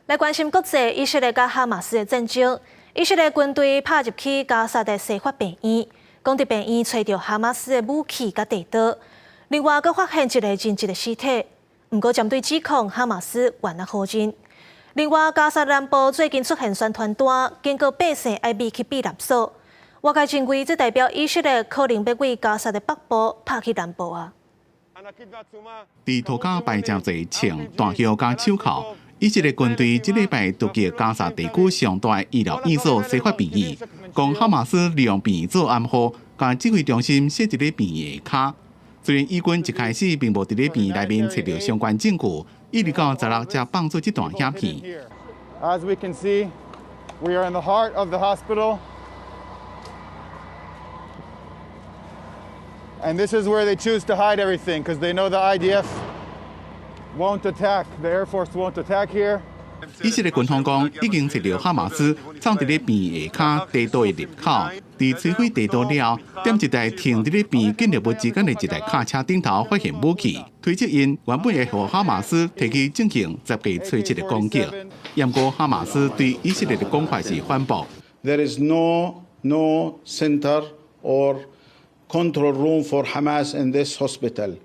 来关心国际以色列甲哈马斯的战争。以色列军队拍入去加沙的西法病院，讲伫病院找到哈马斯的武器甲地刀。另外，阁发现一个人质的尸体。不过，针对指控哈马斯冤枉好人。另外，加沙南部最近出现宣传单，警告百姓爱避去避难所。外界认为，这代表以色列可能要为加沙的北部拍去南部啊。伫土家摆真侪穿大袖加手铐。以色列军队这礼拜突击加沙地区上大医疗院所西法病院，讲哈马斯利用病院做暗号，甲指挥中心设伫咧病院的骹。虽然以军一开始并无伫咧病院内面找到相关证据，一直到16才放出这段影片。As we can see, we are in the heart of the hospital. And this is where they choose to hide everything because they know the IDF won't attack. The Air Force won't attack here. 以色列军方讲，已经找到哈马斯藏伫咧病院下骹地道的入口，伫摧毁地道了，踮一台停伫咧病院建筑物之间的一台卡车顶头发现武器，推测因原本会互哈马斯提起进行10个吹击的攻击。不过哈马斯对以色列的讲法是反驳。There is no center or control room for Hamas in this hospital.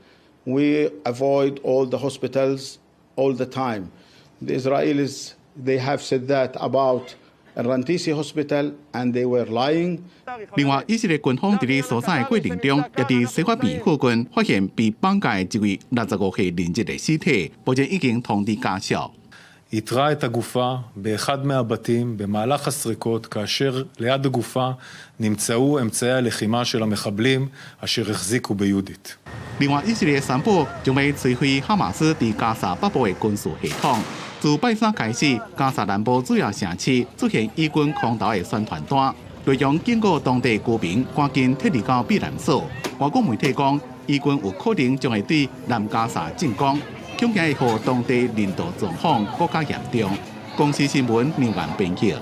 We avoid all the hospitals all the time. The Israelis, they have said that about Rantisi Hospital, and they were lying. 另外，以色列军方伫咧搜查的过程中，也伫西法病附近发现被绑架一位65岁人质的尸体，目前已经通知家属。איתרה את הגופה באחד מהבתים במהלך הסריקות, כאשר ליד הגופה נמצאו אמצעי הלחימה של המחבלים אשר החזיקו ביהודית. 另外，以色列宣布将要摧毁哈马斯伫加沙北部的军事系统。自拜三开始，加沙南部主要城市出现以军空投的宣传单，内容警告当地居民赶紧撤离到避难所。外国媒体讲，以军有可能将会对南加沙进攻。恐惊会让当地人道状况更加严重。公司新闻人员编辑。